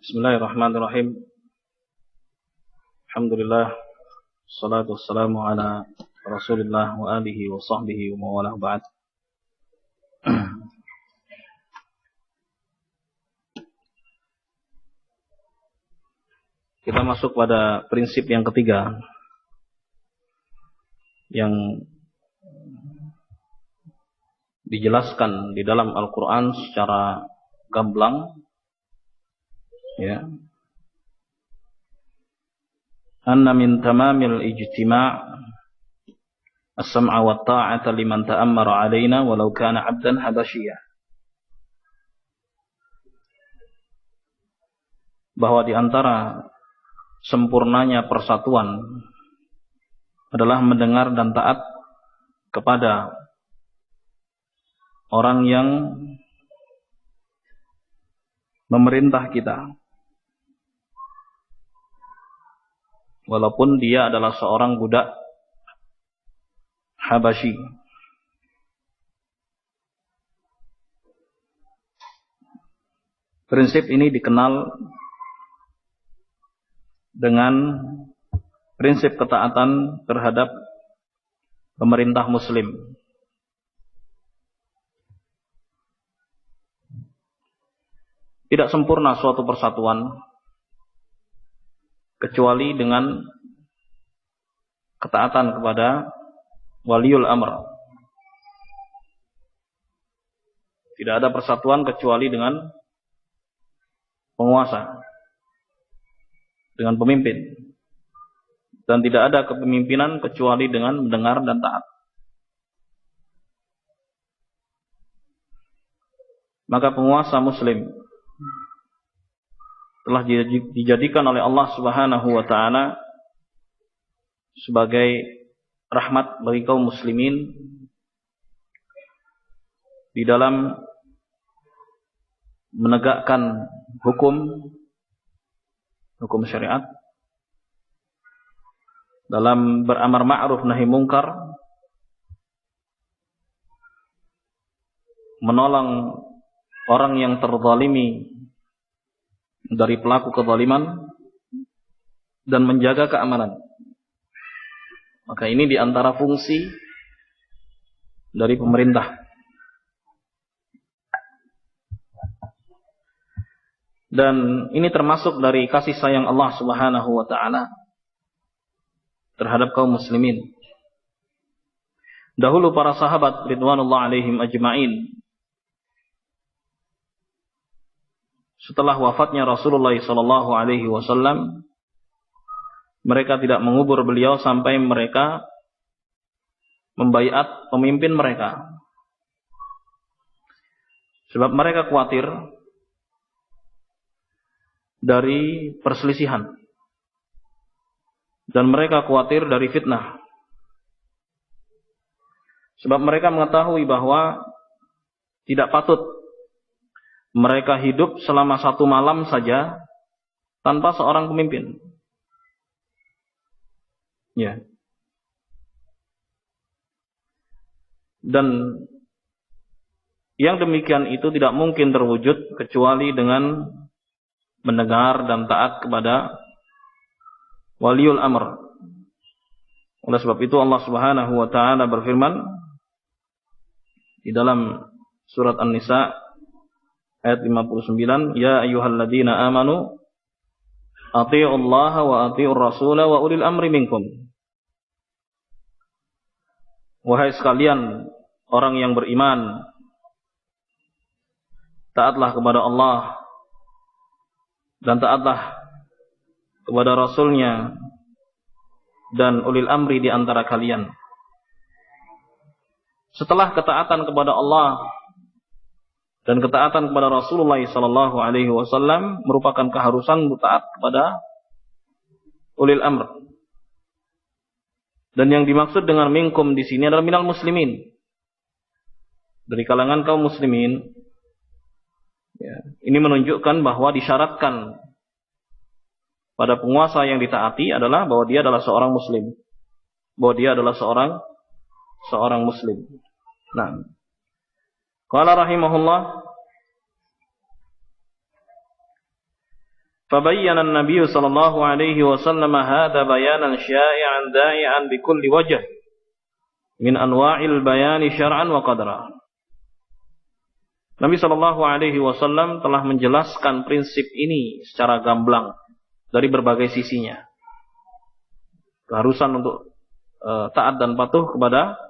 Bismillahirrahmanirrahim. Alhamdulillah, salatu wassalamu ala Rasulillah wa alihi wa sahbihi wa mawalah ba'd. Kita masuk pada prinsip yang ketiga yang dijelaskan di dalam Al-Quran secara gamblang, ya. Anna min tamamil ijtima' as-sam'a wa ta'ata liman ta'ammara 'alaina walau kana 'abdan habasyiyah. Bahwa di antara sempurnanya persatuan adalah mendengar dan taat kepada orang yang memerintah kita, walaupun dia adalah seorang budak Habasyi. Prinsip ini dikenal dengan prinsip ketaatan terhadap pemerintah muslim. Tidak sempurna suatu persatuan kecuali dengan ketaatan kepada waliul amr. Tidak ada persatuan kecuali dengan penguasa, dengan pemimpin. Dan tidak ada kepemimpinan kecuali dengan mendengar dan taat. Maka penguasa muslim telah dijadikan oleh Allah Subhanahu wa taala sebagai rahmat bagi kaum muslimin di dalam menegakkan hukum syariat, dalam beramar ma'ruf nahi mungkar, menolong orang yang terzalimi dari pelaku kezaliman, dan menjaga keamanan. Maka ini diantara fungsi dari pemerintah. Dan ini termasuk dari kasih sayang Allah Subhanahu wa ta'ala terhadap kaum muslimin. Dahulu para sahabat ridwanullah alaihim ajma'in, setelah wafatnya Rasulullah sallallahu alaihi wasallam, mereka tidak mengubur beliau sampai mereka membaiat pemimpin mereka. Sebab mereka khawatir dari perselisihan, dan mereka khawatir dari fitnah. Sebab mereka mengetahui bahwa tidak patut mereka hidup selama 1 malam saja tanpa seorang pemimpin. Ya. Dan yang demikian itu tidak mungkin terwujud kecuali dengan mendengar dan taat kepada waliul amr. Oleh sebab itu Allah Subhanahu wa ta'ala berfirman di dalam surat An-Nisa ayat 59, ya ayyuhalladzina amanu athi'ullaha wa athi'ur rasula wa ulil amri minkum. Wahai sekalian orang yang beriman, taatlah kepada Allah dan taatlah kepada Rasulnya dan ulil amri di antara kalian. Setelah ketaatan kepada Allah dan ketaatan kepada Rasulullah sallallahu alaihi wasallam merupakan keharusan taat kepada ulil amr. Dan yang dimaksud dengan minkum di sini adalah minal muslimin, dari kalangan kaum muslimin. Ya, ini menunjukkan bahwa disyaratkan pada penguasa yang ditaati adalah bahwa dia adalah seorang muslim, bahwa dia adalah seorang muslim. Nah, qala rahimahullah, fabayyana an-nabiy sallallahu alaihi wasallam hadha bayanan sya'i'an da'i'an bi kulli wajh min anwa'il bayani syar'an wa qadra. Nabi sallallahu alaihi wasallam telah menjelaskan prinsip ini secara gamblang dari berbagai sisinya. Keharusan untuk taat dan patuh kepada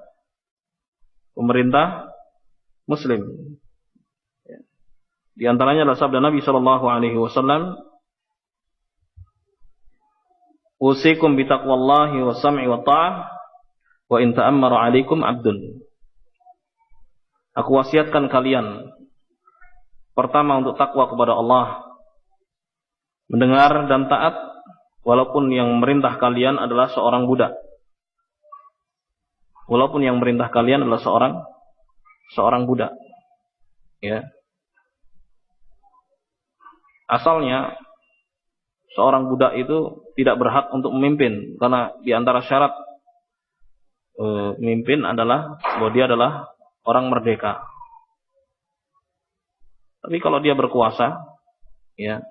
pemerintah muslim. Di antaranya adalah sabda Nabi sallallahu alaihi wasallam, usikum bitaqwallahi wa sam'i wa ta'ah wa in ta'ammara 'alaikum 'abdun. Aku wasiatkan kalian pertama untuk takwa kepada Allah, mendengar dan taat walaupun yang merintah kalian adalah seorang budak. Walaupun yang merintah kalian adalah seorang budak. Ya. Asalnya seorang budak itu tidak berhak untuk memimpin, karena di antara syarat memimpin adalah bahwa dia adalah orang merdeka. Tapi kalau dia berkuasa, ya,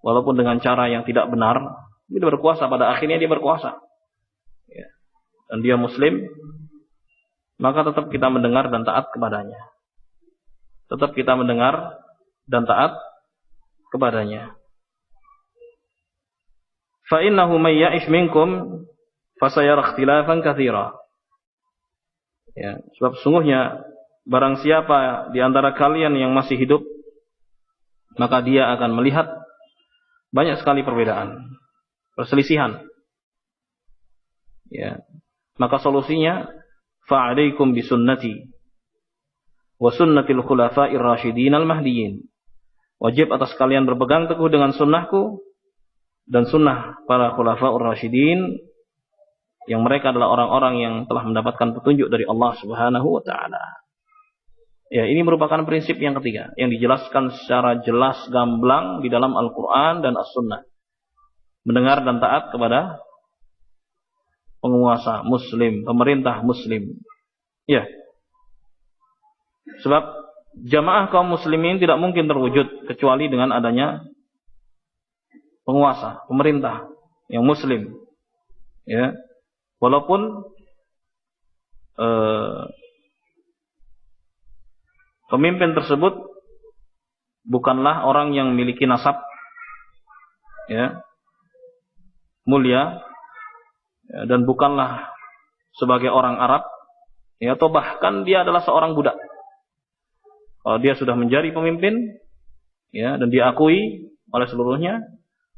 walaupun dengan cara yang tidak benar, dia berkuasa, pada akhirnya dia berkuasa. Ya. Dan dia muslim, maka tetap kita mendengar dan taat kepadanya. Tetap kita mendengar dan taat kepadanya. Fa innahu may ya'ish minkum fasayara ikhtilafan katsira. Ya, sebab sungguhnya barang siapa di antara kalian yang masih hidup, maka dia akan melihat banyak sekali perbedaan, perselisihan. Ya. Maka solusinya, fa'alaikum bisunnati wa sunnatil khulafa'ir rasyidin al-mahdiyyin. Wajib atas kalian berpegang teguh dengan sunnahku dan sunnah para khulafa'ur rasyidin, yang mereka adalah orang-orang yang telah mendapatkan petunjuk dari Allah Subhanahu wa ta'ala. Ya, ini merupakan prinsip yang ketiga yang dijelaskan secara jelas gamblang di dalam Al-Qur'an dan As-Sunnah. Mendengar dan taat kepada penguasa muslim, pemerintah muslim. Ya. Sebab jamaah kaum muslimin tidak mungkin terwujud kecuali dengan adanya penguasa, pemerintah yang muslim. Ya. Walaupun pemimpin tersebut bukanlah orang yang memiliki nasab ya, mulia ya, dan bukanlah sebagai orang Arab ya, atau bahkan dia adalah seorang budak. Kalau dia sudah menjadi pemimpin ya, dan diakui oleh seluruhnya,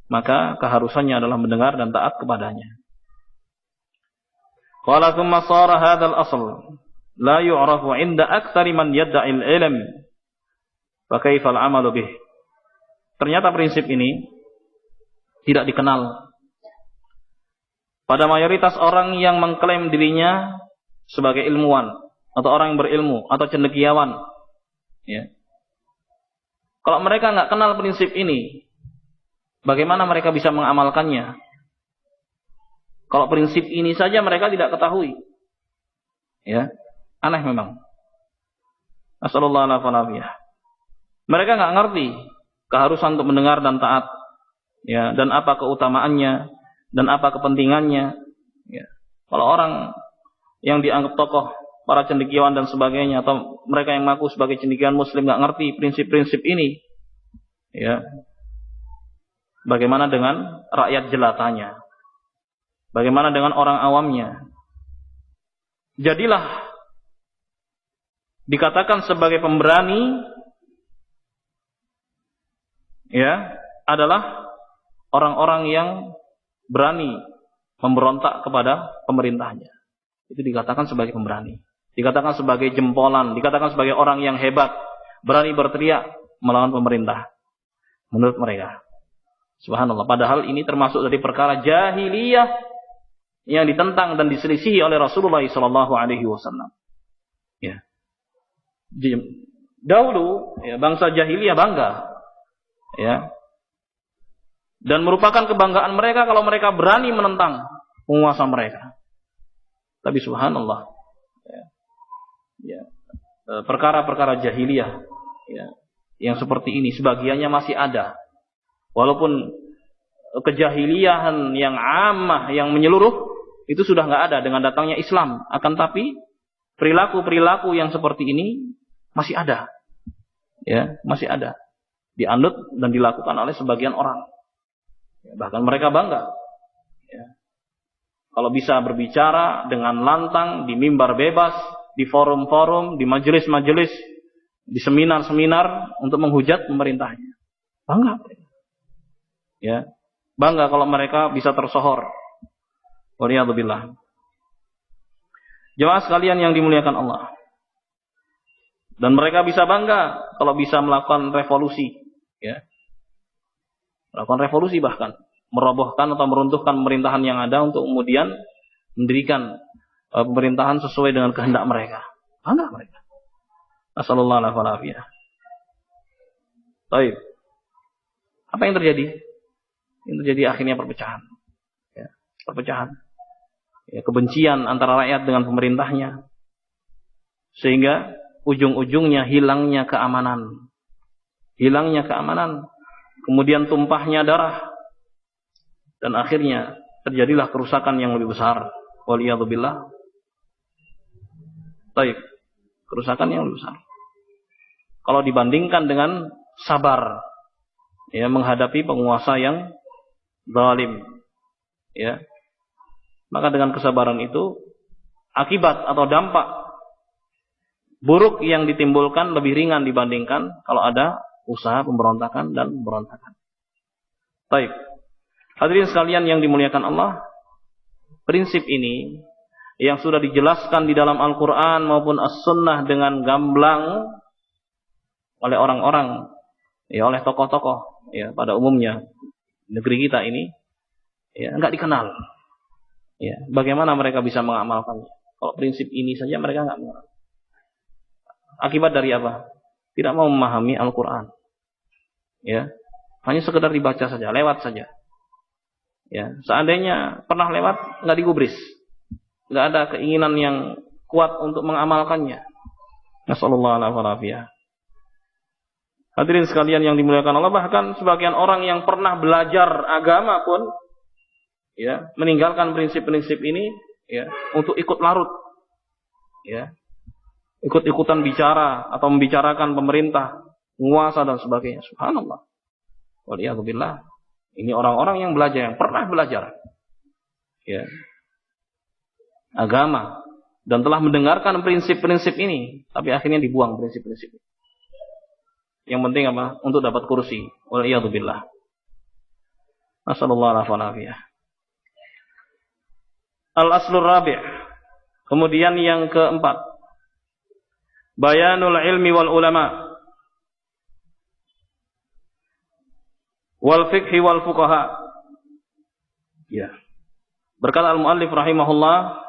maka keharusannya adalah mendengar dan taat kepadanya. Qala thumma sara hadzal asl la yu'rafu 'inda aktsari man yadda'i al-'ilm fa kaifa al-'amalu bih. Ternyata prinsip ini tidak dikenal pada mayoritas orang yang mengklaim dirinya sebagai ilmuwan atau orang yang berilmu atau cendekiawan. Ya. Kalau mereka nggak kenal prinsip ini, bagaimana mereka bisa mengamalkannya? Kalau prinsip ini saja mereka tidak ketahui, ya, aneh memang. Nasallallahu alaihi wasallam. Mereka nggak ngerti keharusan untuk mendengar dan taat, ya, dan apa keutamaannya dan apa kepentingannya. Ya. Kalau orang yang dianggap tokoh, para cendekiawan dan sebagainya, atau mereka yang mengaku sebagai cendekiawan muslim nggak ngerti prinsip-prinsip ini, ya, bagaimana dengan rakyat jelatanya? Bagaimana dengan orang awamnya? Jadilah dikatakan sebagai pemberani, ya, adalah orang-orang yang berani memberontak kepada pemerintahnya. Itu dikatakan sebagai pemberani. Dikatakan sebagai jempolan, dikatakan sebagai orang yang hebat, berani berteriak melawan pemerintah. Menurut mereka. Subhanallah. Padahal ini termasuk dari perkara jahiliyah yang ditentang dan diselisihi oleh Rasulullah SAW. Ya. Dahulu ya, bangsa jahiliyah bangga, ya, dan merupakan kebanggaan mereka kalau mereka berani menentang penguasa mereka. Tapi subhanallah, ya, perkara-perkara jahiliyah ya, yang seperti ini sebagiannya masih ada. Walaupun kejahiliyahan yang amah, yang menyeluruh, itu sudah nggak ada dengan datangnya Islam. Akan tapi perilaku-perilaku yang seperti ini masih ada, ya, masih ada, dianut dan dilakukan oleh sebagian orang. Ya, bahkan mereka bangga, ya, kalau bisa berbicara dengan lantang di mimbar bebas, di forum-forum, di majelis-majelis, di seminar-seminar untuk menghujat pemerintahnya. Bangga, ya, bangga kalau mereka bisa tersohor. Waliyadzubillah. Jemaah sekalian yang dimuliakan Allah. Dan mereka bisa bangga kalau bisa melakukan revolusi, ya. Melakukan revolusi bahkan merobohkan atau meruntuhkan pemerintahan yang ada untuk kemudian mendirikan pemerintahan sesuai dengan kehendak mereka. Bangga mereka. Nasallallahu alaihi wasallam. Baik. Apa yang terjadi? Yang terjadi akhirnya perpecahan. Ya, perpecahan. Ya, kebencian antara rakyat dengan pemerintahnya, sehingga ujung-ujungnya hilangnya keamanan, kemudian tumpahnya darah, dan akhirnya terjadilah kerusakan yang lebih besar. Waliyadzubillah. Baik, kerusakan yang lebih besar. Kalau dibandingkan dengan sabar, ya, menghadapi penguasa yang zalim, ya. Maka dengan kesabaran itu, akibat atau dampak buruk yang ditimbulkan lebih ringan dibandingkan kalau ada usaha pemberontakan dan pemberontakan. Baik. Hadirin sekalian yang dimuliakan Allah, prinsip ini yang sudah dijelaskan di dalam Al-Quran maupun As-Sunnah dengan gamblang oleh orang-orang, ya, oleh tokoh-tokoh, ya, pada umumnya negeri kita ini, ya, enggak dikenal. Ya, bagaimana mereka bisa mengamalkannya? Kalau prinsip ini saja mereka enggak mengenal. Akibat dari apa? Tidak mau memahami Al-Quran. Ya, hanya sekedar dibaca saja, lewat saja. Ya, seandainya pernah lewat, nggak digubris, nggak ada keinginan yang kuat untuk mengamalkannya. Nasallallahu alaihi wasallam. Hadirin sekalian yang dimuliakan Allah, bahkan sebagian orang yang pernah belajar agama pun, ya, meninggalkan prinsip-prinsip ini, ya, untuk ikut larut, ya, ikut-ikutan bicara atau membicarakan pemerintah, penguasa dan sebagainya. Subhanallah. Waliyadzubillah. Ini orang-orang yang belajar, yang pernah belajar, ya, agama dan telah mendengarkan prinsip-prinsip ini, tapi akhirnya dibuang prinsip-prinsip ini. Yang penting apa? Untuk dapat kursi. Waliyadzubillah. Nasallallahu alaihi wasallam. Al-aslur rabi'. Kemudian yang keempat. Bayanul ilmi wal ulama. Wal fiqhi wal fuqaha. Ya. Berkata al-muallif rahimahullah,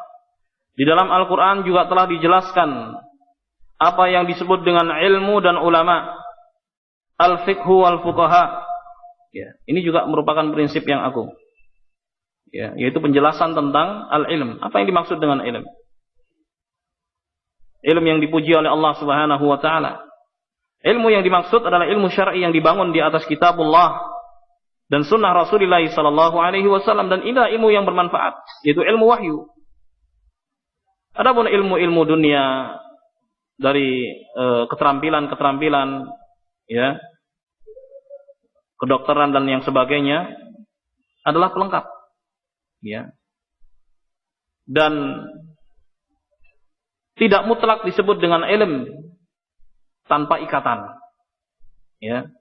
di dalam Al-Quran juga telah dijelaskan apa yang disebut dengan ilmu dan ulama. Al-fiqhu wal-fuqaha. Ya, ini juga merupakan prinsip yang agung. Ya, yaitu penjelasan tentang al-ilm. Apa yang dimaksud dengan ilm? Ilmu yang dipuji oleh Allah Subhanahu wa taala. Ilmu yang dimaksud adalah ilmu syar'i yang dibangun di atas kitabullah dan sunnah Rasulullah sallallahu alaihi wasallam, dan inilah ilmu yang bermanfaat, yaitu ilmu wahyu. Adapun ilmu-ilmu dunia dari keterampilan-keterampilan, ya, kedokteran dan yang sebagainya adalah pelengkap, ya, dan tidak mutlak disebut dengan ilm tanpa ikatan, ya.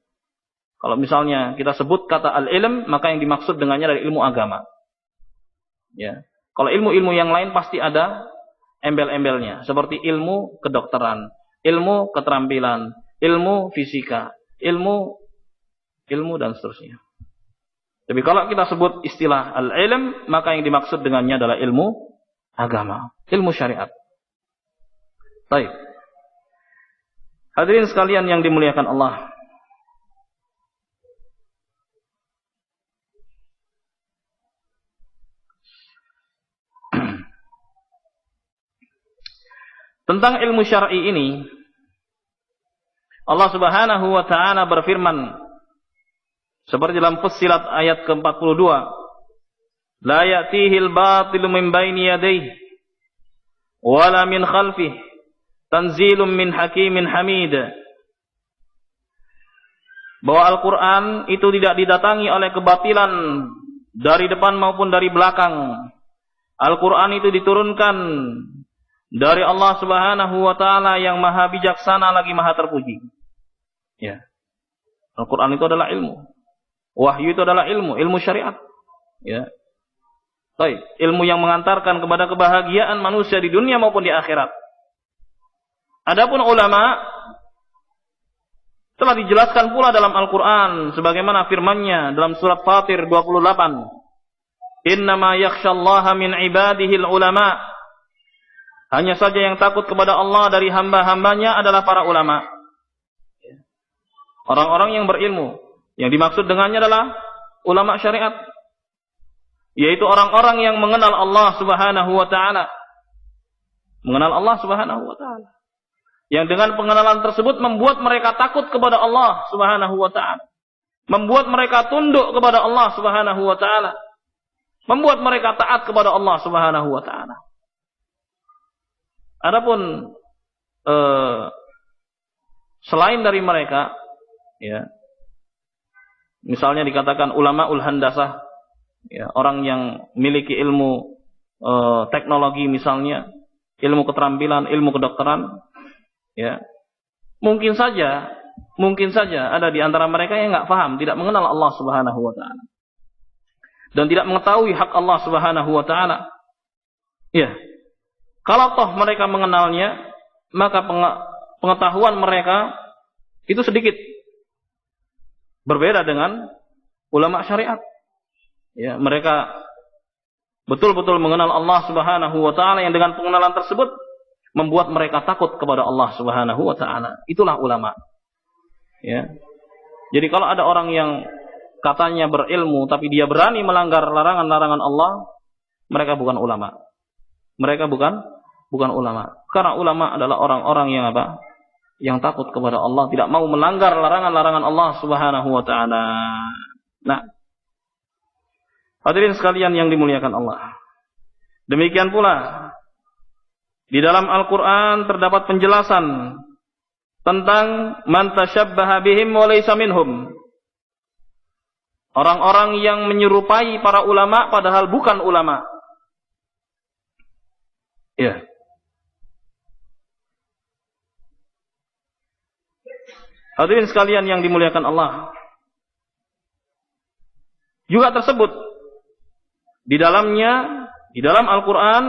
Kalau misalnya kita sebut kata al-ilm, maka yang dimaksud dengannya dari ilmu agama, ya. Kalau ilmu-ilmu yang lain pasti ada embel-embelnya, seperti ilmu kedokteran, ilmu keterampilan, ilmu fisika, ilmu dan seterusnya. Tapi kalau kita sebut istilah al-ilm, maka yang dimaksud dengannya adalah ilmu agama, ilmu syariat. Baik. Hadirin sekalian yang dimuliakan Allah. Tentang ilmu syar'i ini, Allah Subhanahu wa taala berfirman seperti dalam Fussilat ayat ke-42, la ya'tihil batilu min baini yadayhi wala min khalfihi tanzilun min hakimin hamid. Bahwa Al-Quran itu tidak didatangi oleh kebatilan dari depan maupun dari belakang. Al-Quran itu diturunkan dari Allah Subhanahu wa taala yang maha bijaksana lagi maha terpuji. Ya. Al-Quran itu adalah ilmu. Wahyu itu adalah ilmu syariat. Ya. Baik, ilmu yang mengantarkan kepada kebahagiaan manusia di dunia maupun di akhirat. Adapun ulama telah dijelaskan pula dalam Al-Quran sebagaimana firman-Nya dalam surat Fatir 28. Innama yakhshallaha min ibadihil ulama. Hanya saja yang takut kepada Allah dari hamba-hambanya adalah para ulama. Orang-orang yang berilmu. Yang dimaksud dengannya adalah ulama syariat. Yaitu orang-orang yang mengenal Allah Subhanahu wa ta'ala. Mengenal Allah Subhanahu wa ta'ala. Yang dengan pengenalan tersebut membuat mereka takut kepada Allah Subhanahu wa ta'ala. Membuat mereka tunduk kepada Allah Subhanahu wa ta'ala. Membuat mereka taat kepada Allah Subhanahu wa ta'ala. Adapun selain dari mereka, ya, misalnya dikatakan ulama handasah, ya, orang yang memiliki ilmu teknologi misalnya, ilmu keterampilan, ilmu kedokteran, ya, mungkin saja ada di antara mereka yang nggak paham, tidak mengenal Allah Subhanahu wa taala dan tidak mengetahui hak Allah Subhanahu wa taala. Ya. Kalau toh mereka mengenalnya, maka pengetahuan mereka itu sedikit. Berbeda dengan ulama syariat. Ya, mereka betul-betul mengenal Allah Subhanahu wa taala yang dengan pengenalan tersebut membuat mereka takut kepada Allah Subhanahu wa taala. Itulah ulama. Ya. Jadi kalau ada orang yang katanya berilmu tapi dia berani melanggar larangan-larangan Allah, mereka bukan ulama. Mereka bukan ulama. Karena ulama adalah orang-orang yang apa? Yang takut kepada Allah, tidak mau melanggar larangan-larangan Allah Subhanahu wa taala. Nah, hadirin sekalian yang dimuliakan Allah. Demikian pula di dalam Al-Qur'an terdapat penjelasan tentang man tasyabbaha bihim wa laysa minhum. Orang-orang yang menyerupai para ulama padahal bukan ulama. Ya. Hadirin sekalian yang dimuliakan Allah. Juga tersebut di dalam Al-Qur'an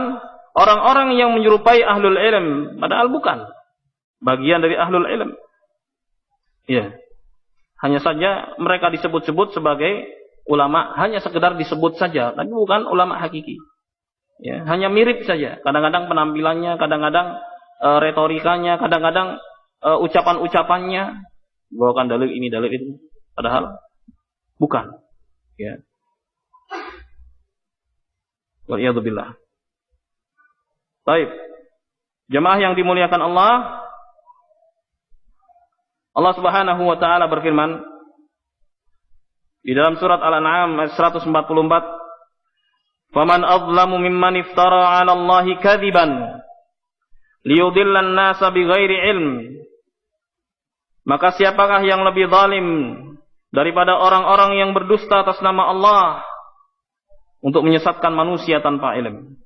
orang-orang yang menyerupai ahlul ilm padahal bukan bagian dari ahlul ilm. Ya. Hanya saja mereka disebut-sebut sebagai ulama, hanya sekedar disebut saja, tapi bukan ulama hakiki. Ya, hanya mirip saja. Kadang-kadang penampilannya, kadang-kadang retorikanya, kadang-kadang ucapan-ucapannya bawakan dalil ini, dalil itu, padahal bukan. Ya. Waliyadzubillah. Baik. Jemaah yang dimuliakan Allah, Allah Subhanahu wa taala berfirman di dalam surat Al-An'am ayat 144, "Faman adlamu mimman iftara 'ala Allahi kadziban liyudillan nasa bighairi ilm." Maka siapakah yang lebih zalim daripada orang-orang yang berdusta atas nama Allah untuk menyesatkan manusia tanpa ilmu.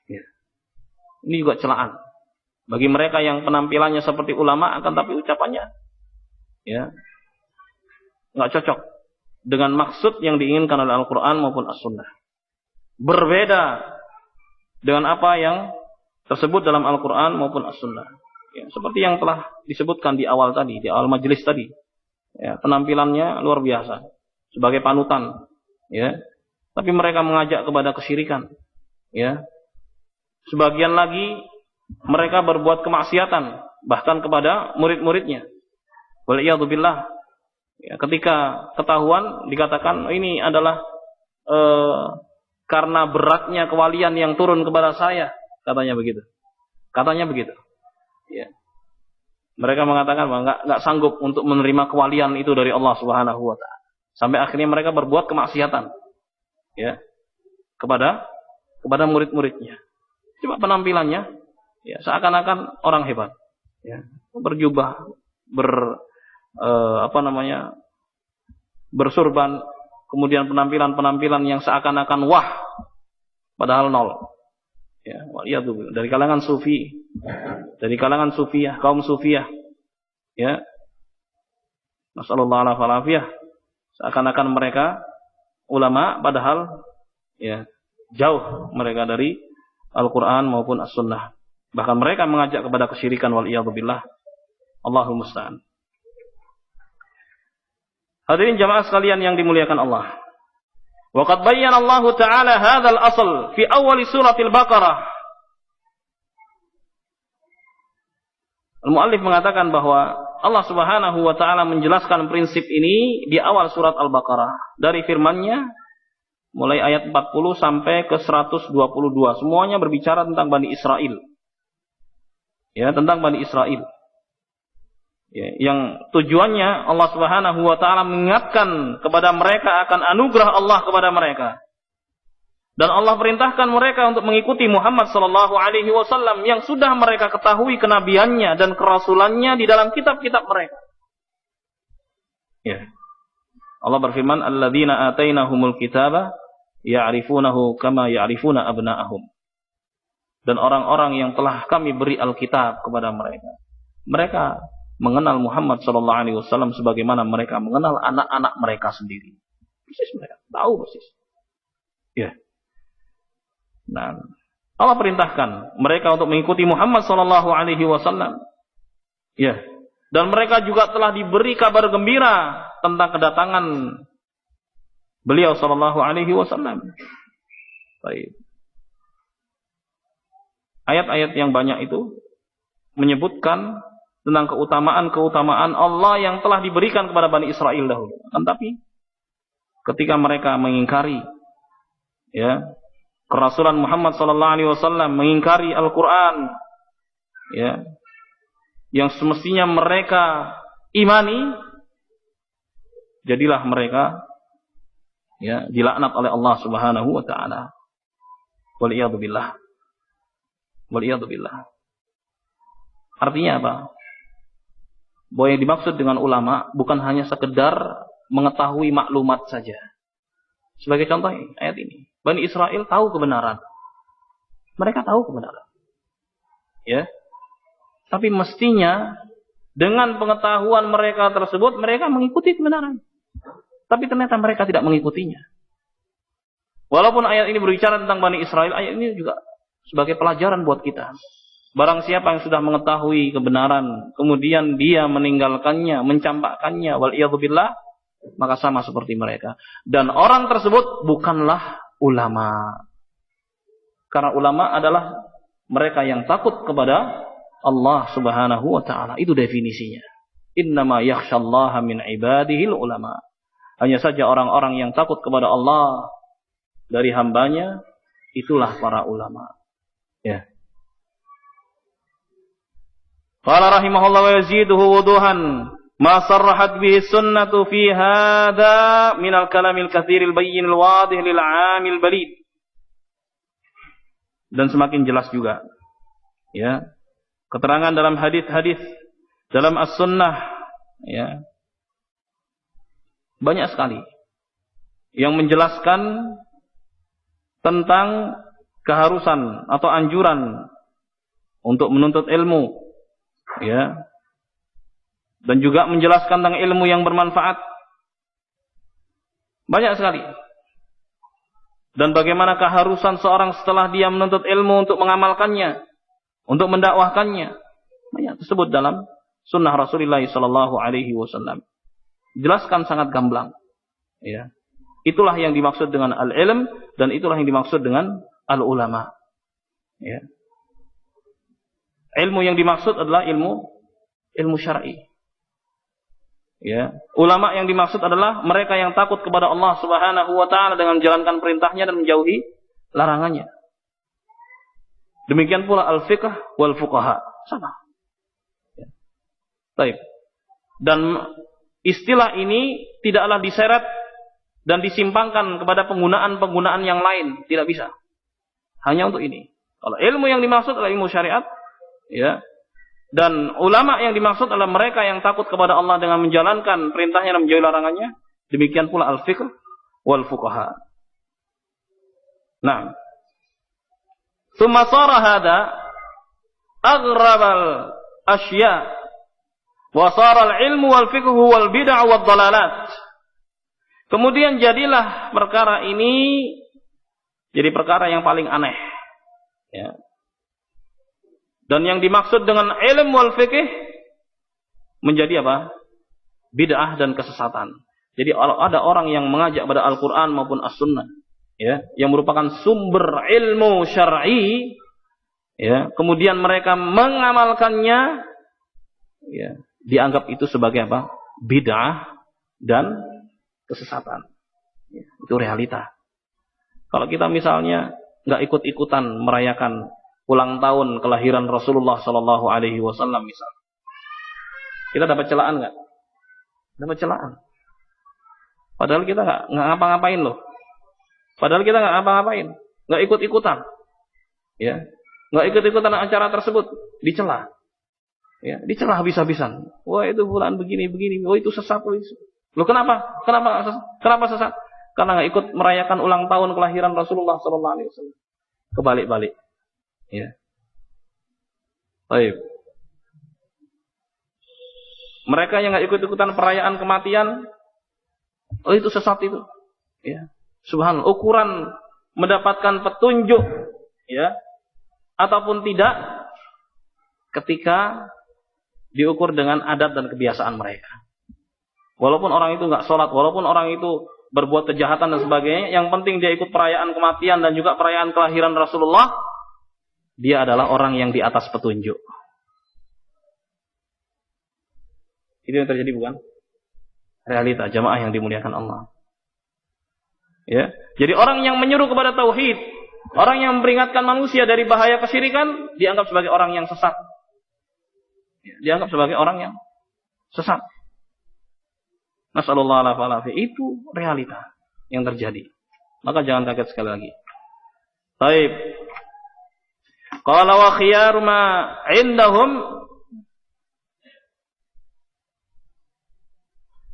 Ya. Ini juga celaan bagi mereka yang penampilannya seperti ulama akan tapi ucapannya ya enggak cocok dengan maksud yang diinginkan oleh Al-Qur'an maupun As-Sunnah. Berbeda dengan apa yang tersebut dalam Al-Qur'an maupun As-Sunnah. Ya, seperti yang telah disebutkan di awal tadi, di awal majelis tadi. Ya, penampilannya luar biasa sebagai panutan, ya. Tapi mereka mengajak kepada kesyirikan, ya. Sebagian lagi mereka berbuat kemaksiatan bahkan kepada murid-muridnya. Waliyadzubillah. Ya, ketika ketahuan dikatakan ini adalah karena beratnya kewalian yang turun kepada saya, katanya begitu. Katanya begitu. Ya. Mereka mengatakan bahwa enggak sanggup untuk menerima kewalian itu dari Allah Subhanahu wa taala. Sampai akhirnya mereka berbuat kemaksiatan. Ya. Kepada murid-muridnya. Coba penampilannya ya seakan-akan orang hebat. Ya. Berjubah, bersurban, kemudian penampilan-penampilan yang seakan-akan wah padahal nol. Ya, waliyadzubillah, dari kalangan sufi, dari kalangan sufiyah, kaum sufiyah. Ya. Nasallallahu alaihi wasallam. Seakan-akan mereka ulama padahal ya jauh mereka dari Al-Qur'an maupun As-Sunnah. Bahkan mereka mengajak kepada kesyirikan waliyadzubillah. Allahul musta'an. Hadirin jamaah sekalian yang dimuliakan Allah. Waqad bayyana Allah Ta'ala hadzal asl fi awal suratil Baqarah. Al-Muallif mengatakan bahwa Allah Subhanahu wa taala menjelaskan prinsip ini di awal surat Al-Baqarah dari firman-Nya mulai ayat 40 sampai ke 122. Semuanya berbicara tentang Bani Israel. Ya, tentang Bani Israel. Ya, yang tujuannya Allah Subhanahu wa taala mengingatkan kepada mereka akan anugerah Allah kepada mereka. Dan Allah perintahkan mereka untuk mengikuti Muhammad sallallahu alaihi wasallam yang sudah mereka ketahui kenabiannya dan kerasulannya di dalam kitab-kitab mereka. Ya. Allah berfirman, "Alladzina atainahumul kitaba ya'rifunahu kama ya'rifuna abna'ahum." Dan orang-orang yang telah kami beri Alkitab kepada mereka, mereka mengenal Muhammad sallallahu alaihi wasallam sebagaimana mereka mengenal anak-anak mereka sendiri. Persis mereka tahu persis. Ya. Nah, Allah perintahkan mereka untuk mengikuti Muhammad sallallahu alaihi wasallam. Ya. Dan mereka juga telah diberi kabar gembira tentang kedatangan beliau sallallahu alaihi wasallam. Baik. Ayat-ayat yang banyak itu menyebutkan tentang keutamaan Allah yang telah diberikan kepada Bani Israel dahulu. Tapi ketika mereka mengingkari kerasulan Muhammad sallallahu alaihi wasallam, mengingkari Al-Qur'an yang semestinya mereka imani, jadilah mereka dilaknat oleh Allah Subhanahu wa taala. Waliyadu billah. Artinya apa? Bahwa yang dimaksud dengan ulama bukan hanya sekedar mengetahui maklumat saja. Sebagai contoh ayat ini, Bani Israel tahu kebenaran. Mereka tahu kebenaran. Tapi mestinya dengan pengetahuan mereka tersebut, mereka mengikuti kebenaran. Tapi ternyata mereka tidak mengikutinya. Walaupun ayat ini berbicara tentang Bani Israel, ayat ini juga sebagai pelajaran buat kita. Barang siapa yang sudah mengetahui kebenaran, kemudian dia meninggalkannya, mencampakkannya, waliyadzubillah, maka sama seperti mereka. Dan orang tersebut bukanlah ulama. Karena ulama adalah mereka yang takut kepada Allah Subhanahu wa ta'ala. Itu definisinya. Innama yakhshallaha min ibadihil ulama. Hanya saja orang-orang yang takut kepada Allah dari hambanya, itulah para ulama. Qala rahimahullah wa yaziduhu wuduhan ma sarrahat bihi sunnatu fi hadha min al-kalamil katsiril bayyinil wadih lil 'amil balid. Dan semakin jelas juga keterangan dalam hadis-hadis dalam as-sunnah banyak sekali yang menjelaskan tentang keharusan atau anjuran untuk menuntut ilmu, dan juga menjelaskan tentang ilmu yang bermanfaat. Banyak sekali. Dan bagaimana keharusan seorang setelah dia menuntut ilmu untuk mengamalkannya, untuk mendakwahkannya. Banyak tersebut dalam sunnah Rasulullah sallallahu alaihi wasallam. Jelaskan sangat gamblang. Itulah yang dimaksud dengan al-ilm, dan itulah yang dimaksud dengan al-ulama. Ilmu yang dimaksud adalah ilmu syar'i. Ulama yang dimaksud adalah mereka yang takut kepada Allah Subhanahu wa ta'ala dengan menjalankan perintahnya dan menjauhi larangannya. Demikian pula al-fiqh wal fuqaha. Sama. Baik. Dan istilah ini tidaklah diseret dan disimpangkan kepada penggunaan-penggunaan yang lain. Tidak bisa. Hanya untuk ini. Kalau ilmu yang dimaksud adalah ilmu syariat, dan ulama yang dimaksud adalah mereka yang takut kepada Allah dengan menjalankan perintahnya dan menjauhi larangannya. Demikian pula al-fiqh wal fuqaha. Nah, thumma sara hada aghrabal asya wa sara al-ilmu wal fiqh wal bid'ah wad dalalat. Kemudian jadilah perkara ini jadi perkara yang paling aneh. Dan yang dimaksud dengan ilmu wal fikih menjadi apa? Bid'ah dan kesesatan. Jadi ada orang yang mengajak pada Al-Quran maupun As-Sunnah, yang merupakan sumber ilmu syar'i, kemudian mereka mengamalkannya, dianggap itu sebagai apa? Bid'ah dan kesesatan. Itu realita. Kalau kita misalnya nggak ikut-ikutan merayakan ulang tahun kelahiran Rasulullah Sallallahu Alaihi Wasallam misalnya, kita dapat celaan nggak? Dapat celaan. Padahal kita nggak ngapa-ngapain loh. Padahal kita nggak ngapa-ngapain, nggak ikut-ikutan, nggak ikut-ikutan acara tersebut, dicela, dicela habis-habisan. Wah itu fulan begini, wah itu sesat, Loh kenapa? Kenapa sesat? Karena nggak ikut merayakan ulang tahun kelahiran Rasulullah Sallallahu Alaihi Wasallam. Kebalik-balik. Baik. Mereka yang nggak ikut-ikutan perayaan kematian, itu sesat itu. Subhanallah. Ukuran mendapatkan petunjuk, ataupun tidak, ketika diukur dengan adat dan kebiasaan mereka. Walaupun orang itu nggak sholat, walaupun orang itu berbuat kejahatan dan sebagainya, yang penting dia ikut perayaan kematian dan juga perayaan kelahiran Rasulullah, dia adalah orang yang di atas petunjuk. Itu yang terjadi bukan? Realita jamaah yang dimuliakan Allah. Ya, jadi orang yang menyuruh kepada tauhid, orang yang memperingatkan manusia dari bahaya kesyirikan, dianggap sebagai orang yang sesat. Dianggap sebagai orang yang sesat. Nasallallahu alaihi wasallam. Itu realita yang terjadi. Maka jangan kaget sekali lagi. Baik. Qala wa khiyar ma indahum,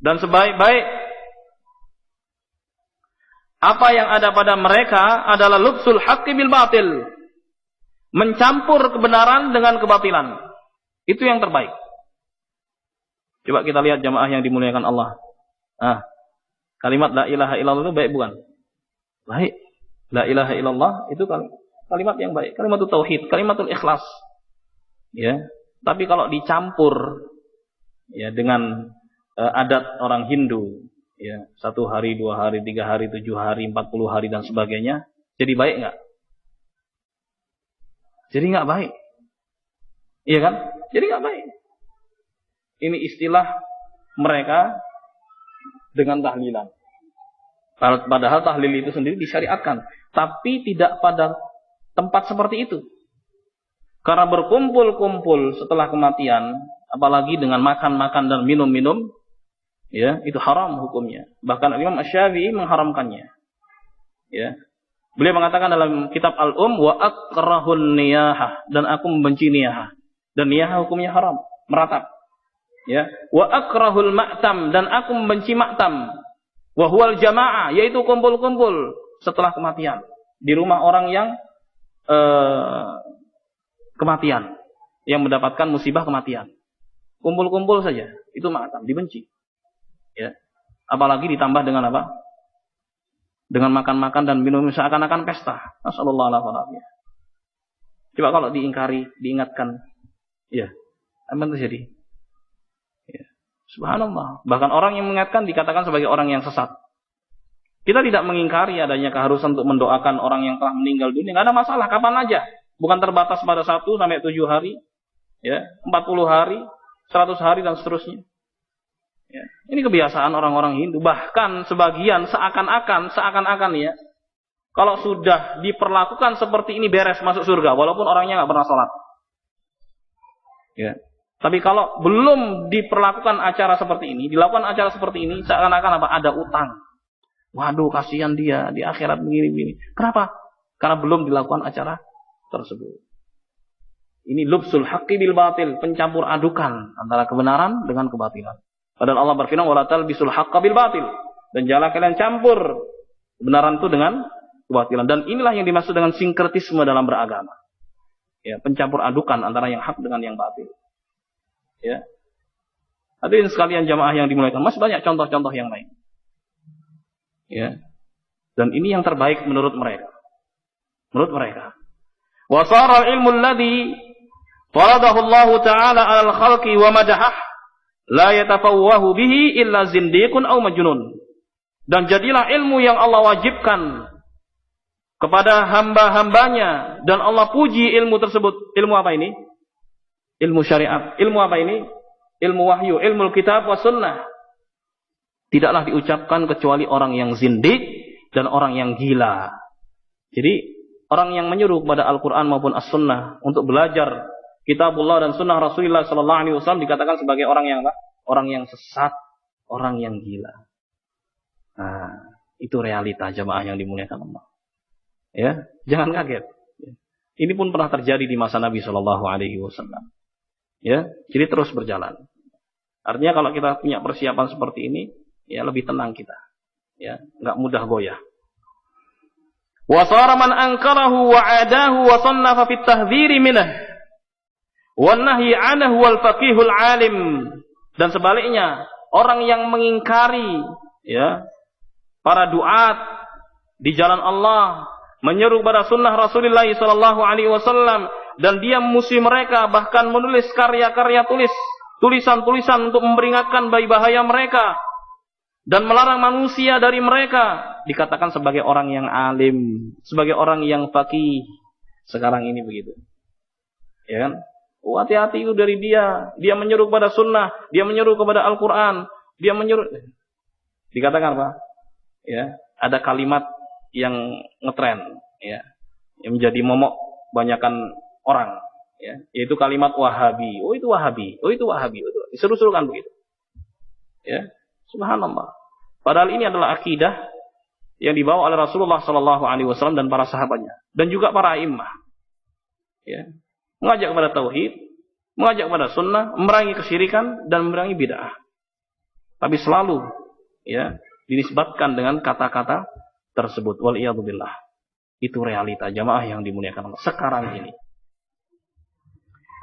dan sebaik-baik apa yang ada pada mereka adalah lubsul haqqi bil batil, mencampur kebenaran dengan kebatilan. Itu yang terbaik. Coba kita lihat jamaah yang dimuliakan Allah. Kalimat la ilaha illallah itu baik bukan? Baik. La ilaha illallah itu kalimat yang baik, kalimatul tauhid, kalimatul ikhlas. Ya, tapi kalau dicampur ya dengan adat orang Hindu, ya, 1 hari, 2 hari, 3 hari, 7 hari, 40 hari dan sebagainya, jadi baik enggak? Jadi enggak baik. Iya kan? Jadi enggak baik. Ini istilah mereka dengan tahlilan. Padahal tahlil itu sendiri disyariatkan, tapi tidak pada tempat seperti itu. Karena berkumpul-kumpul setelah kematian, apalagi dengan makan-makan dan minum-minum, ya, itu haram hukumnya. Bahkan Imam Asy-Syafi'i mengharamkannya. Ya. Beliau mengatakan dalam kitab Al-Um, wa akrahun niyahah, dan aku membenci niyahah. Dan niyahah hukumnya haram, meratap. Ya. Wa akrahul ma'tam, dan aku membenci ma'tam. Wa huwal jamaah, yaitu kumpul-kumpul setelah kematian di rumah orang yang kematian, yang mendapatkan musibah kematian. Kumpul-kumpul saja, itu ma'tam, dibenci. Ya. Apalagi ditambah dengan apa? Dengan makan-makan dan minum seakan-akan pesta. Nasallallahu alaihi wasallam. Coba kalau diingkari, diingatkan, ya, apa yang terjadi? Ya. Subhanallah. Bahkan orang yang mengingatkan dikatakan sebagai orang yang sesat. Kita tidak mengingkari adanya keharusan untuk mendoakan orang yang telah meninggal dunia. Nggak ada masalah, kapan aja. Bukan terbatas pada 1 sampai 7 hari, ya, 40 hari, 100 hari dan seterusnya. Ya. Ini kebiasaan orang-orang Hindu. Bahkan sebagian seakan-akan ya, kalau sudah diperlakukan seperti ini beres masuk surga, walaupun orangnya nggak pernah sholat. Ya. Tapi kalau belum diperlakukan acara seperti ini, dilakukan acara seperti ini, seakan-akan apa? Ada utang. Waduh, kasihan dia di akhirat begini-begini. Kenapa? Karena belum dilakukan acara tersebut. Ini lubsul haqqi bil batil, pencampur adukan antara kebenaran dengan kebatilan. Padahal Allah berfirman, wala talbisul haqqa bil batil, dan janganlah kalian campur kebenaran itu dengan kebatilan. Dan inilah yang dimaksud dengan sinkretisme dalam beragama. Ya, pencampur adukan antara yang hak dengan yang batil. Ya. Hadirin sekalian jamaah yang dimuliakan, masih banyak contoh-contoh yang lain. Ya. Dan ini yang terbaik menurut mereka. Menurut mereka. Wa sara al-ilmu alladhi faradahu Allah Ta'ala 'alal khalqi wa madahah la yatafawwahu bihi illa zindiqun aw majnun. Dan jadilah ilmu yang Allah wajibkan kepada hamba-hambanya, dan Allah puji ilmu tersebut. Ilmu apa ini? Ilmu syariat. Ilmu apa ini? Ilmu wahyu, ilmu kitab wa sunnah. Tidaklah diucapkan kecuali orang yang zindik dan orang yang gila. Jadi orang yang menyuruh kepada Al-Quran maupun As-Sunnah untuk belajar Kitabullah dan Sunnah Rasulullah SAW dikatakan sebagai orang yang apa? Orang yang sesat, orang yang gila. Nah, itu realita jamaah yang dimuliakan Allah. Ya, jangan kaget. Ini pun pernah terjadi di masa Nabi SAW. Ya, jadi terus berjalan. Artinya kalau kita punya persiapan seperti ini, ya lebih tenang kita. Ya, enggak mudah goyah. Wa sara man ankarahu wa adahu wa sannafa fit tahdhiri minhu wan nahyi anhu wal faqihul alim. Dan sebaliknya, orang yang mengingkari ya para duat di jalan Allah, menyeru pada sunnah Rasulullah sallallahu alaihi wasallam, dan dia memusuhi mereka, bahkan menulis karya-karya tulisan-tulisan untuk memperingatkan bahaya mereka dan melarang manusia dari mereka, dikatakan sebagai orang yang alim, sebagai orang yang faqih. Sekarang ini begitu. Ya kan? Oh, hati-hati itu dari dia. Dia menyeru kepada sunnah, dia menyeru kepada Al-Quran, dia menyeru. Dikatakan apa? Ya, ada kalimat yang ngetren, ya, yang menjadi momok banyakan orang, ya, yaitu kalimat Wahabi. Oh itu Wahabi, oh itu Wahabi, oh, itu diseru-serukan begitu. Ya, subhanallah. Padahal ini adalah akidah yang dibawa oleh Rasulullah Sallallahu Alaihi Wasallam dan para sahabatnya, dan juga para imam. Ya, mengajak kepada tauhid, mengajak kepada sunnah, memerangi kesyirikan dan memerangi bid'ah. Tapi selalu, ya, dinisbatkan dengan kata-kata tersebut. Waliyadzubillah. Itu realita jamaah yang dimuliakan Allah sekarang ini.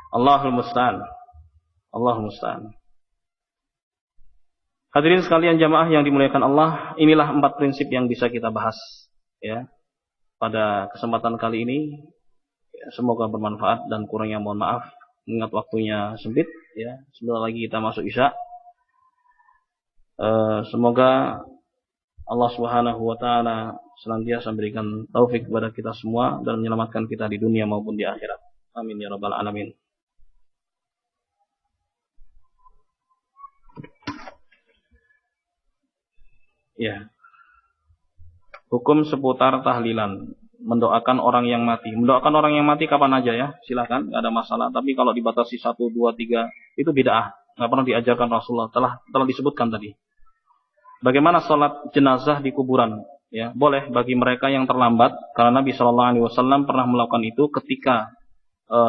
Allahul musta'an. Allahul musta'an. Hadirin sekalian jamaah yang dimuliakan Allah, inilah 4 prinsip yang bisa kita bahas, ya, pada kesempatan kali ini. Ya, semoga bermanfaat dan kurangnya mohon maaf. Ingat waktunya sempit, ya. Sebentar lagi kita masuk Isya. Semoga Allah Subhanahu wa taala senantiasa memberikan taufik kepada kita semua dan menyelamatkan kita di dunia maupun di akhirat. Amin ya rabbal alamin. Ya. Hukum seputar tahlilan. Mendoakan orang yang mati. Mendoakan orang yang mati kapan aja ya, silakan, nggak ada masalah. Tapi kalau dibatasi 1, 2, 3 itu bid'ah. Nggak pernah diajarkan Rasulullah. Telah disebutkan tadi. Bagaimana sholat jenazah di kuburan? Ya, boleh bagi mereka yang terlambat. Karena Nabi Shallallahu Alaihi Wasallam pernah melakukan itu ketika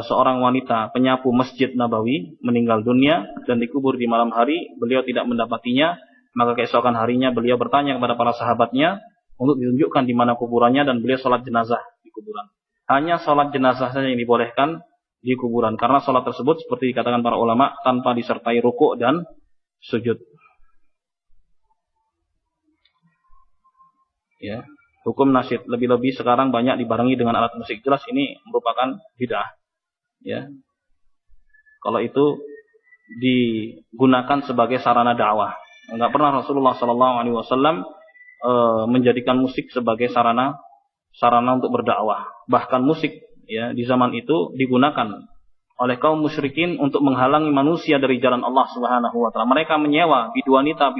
seorang wanita penyapu Masjid Nabawi meninggal dunia dan dikubur di malam hari. Beliau tidak mendapatinya. Maka keesokan harinya beliau bertanya kepada para sahabatnya untuk ditunjukkan di mana kuburannya dan beliau sholat jenazah di kuburan. Hanya sholat jenazah saja yang dibolehkan di kuburan. Karena sholat tersebut seperti dikatakan para ulama tanpa disertai rukuk dan sujud. Ya, hukum nasyid lebih-lebih sekarang banyak dibarengi dengan alat musik. Jelas ini merupakan bid'ah. Ya. Kalau itu digunakan sebagai sarana dakwah. Enggak pernah Rasulullah SAW menjadikan musik sebagai sarana untuk berdakwah. Bahkan musik, ya, di zaman itu digunakan oleh kaum musyrikin untuk menghalangi manusia dari jalan Allah Subhanahu wa taala. Mereka menyewa biduanita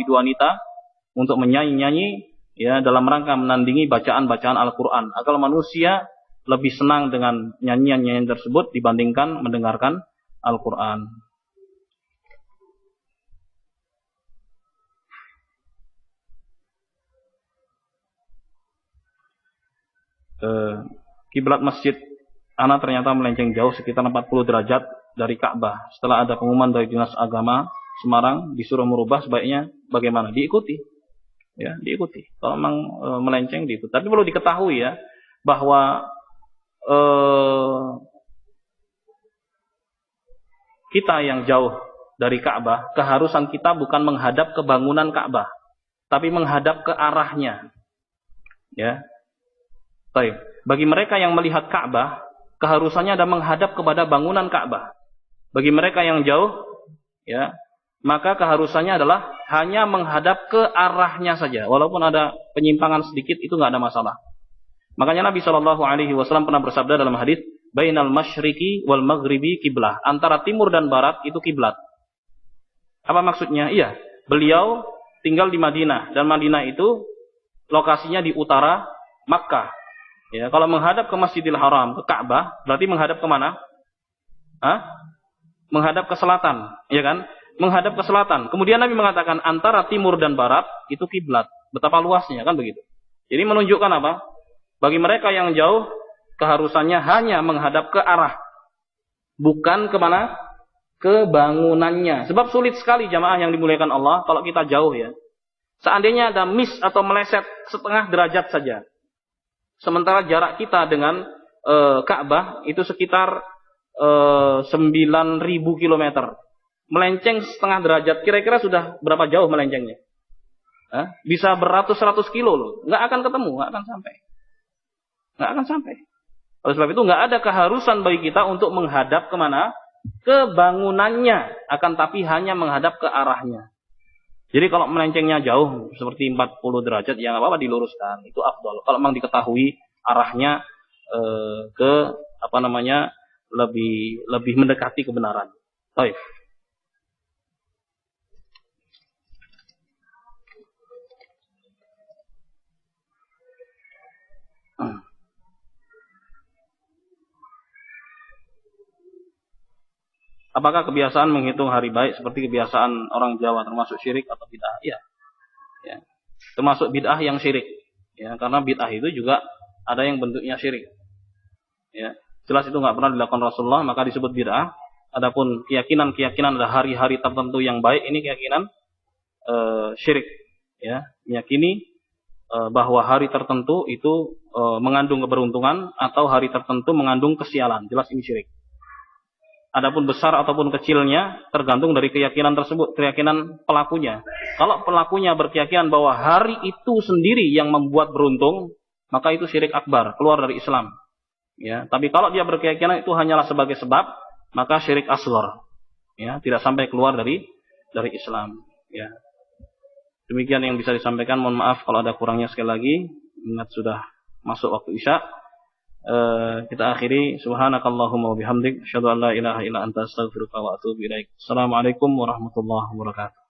untuk menyanyi-nyanyi, ya, dalam rangka menandingi bacaan-bacaan Al-Qur'an agar manusia lebih senang dengan nyanyian-nyanyian tersebut dibandingkan mendengarkan Al-Qur'an. Kiblat masjid ana ternyata melenceng jauh sekitar 40 derajat dari Ka'bah. Setelah ada pengumuman dari Dinas Agama Semarang disuruh merubah, sebaiknya bagaimana? Diikuti. Ya, diikuti. Kalau memang melenceng diikuti. Tapi perlu diketahui ya bahwa kita yang jauh dari Ka'bah, keharusan kita bukan menghadap ke bangunan Ka'bah, tapi menghadap ke arahnya. Ya. Baik. Bagi mereka yang melihat Ka'bah, keharusannya ada menghadap kepada bangunan Ka'bah. Bagi mereka yang jauh, ya, maka keharusannya adalah hanya menghadap ke arahnya saja. Walaupun ada penyimpangan sedikit, itu nggak ada masalah. Makanya Nabi Shallallahu Alaihi Wasallam pernah bersabda dalam hadis, "Bainal masyriqi wal maghribi kiblah." Antara timur dan barat itu kiblat. Apa maksudnya? Iya, beliau tinggal di Madinah dan Madinah itu lokasinya di utara Makkah. Ya, kalau menghadap ke Masjidil Haram, ke Ka'bah, berarti menghadap ke mana? Menghadap ke selatan, ya kan? Menghadap ke selatan. Kemudian Nabi mengatakan antara timur dan barat itu kiblat. Betapa luasnya, kan begitu. Jadi menunjukkan apa? Bagi mereka yang jauh, keharusannya hanya menghadap ke arah, bukan kemana? Ke bangunannya. Sebab sulit sekali jamaah yang dimuliakan Allah kalau kita jauh, ya. Seandainya ada miss atau meleset setengah derajat saja. Sementara jarak kita dengan Ka'bah itu sekitar 9.000 kilometer. Melenceng setengah derajat, kira-kira sudah berapa jauh melencengnya? Bisa beratus-ratus kilo loh. Nggak akan ketemu, nggak akan sampai. Oleh sebab itu nggak ada keharusan bagi kita untuk menghadap kemana? Ke bangunannya. Akan tapi hanya menghadap ke arahnya. Jadi kalau melencengnya jauh seperti 40 derajat, ya nggak apa-apa diluruskan, itu afdal. Kalau memang diketahui arahnya ke lebih mendekati kebenaran. Baik. Apakah kebiasaan menghitung hari baik seperti kebiasaan orang Jawa termasuk syirik atau bid'ah? Ya. Termasuk bid'ah yang syirik. Ya, karena bid'ah itu juga ada yang bentuknya syirik. Ya. Jelas itu nggak pernah dilakukan Rasulullah, maka disebut bid'ah. Adapun keyakinan ada hari-hari tertentu yang baik, ini keyakinan syirik. Ya, meyakini bahwa hari tertentu itu mengandung keberuntungan atau hari tertentu mengandung kesialan. Jelas ini syirik. Adapun besar ataupun kecilnya tergantung dari keyakinan tersebut, keyakinan pelakunya. Kalau pelakunya berkeyakinan bahwa hari itu sendiri yang membuat beruntung, maka itu syirik akbar, keluar dari Islam. Ya, tapi kalau dia berkeyakinan itu hanyalah sebagai sebab, maka syirik asghar. Ya, tidak sampai keluar dari Islam. Ya. Demikian yang bisa disampaikan. Mohon maaf kalau ada kurangnya sekali lagi. Ingat sudah masuk waktu Isya. Kita akhiri. Subhanakallahumma wa bihamdik asyhadu an la ilaha illa anta astaghfiruka wa atubu ilaik. Assalamualaikum warahmatullahi wabarakatuh.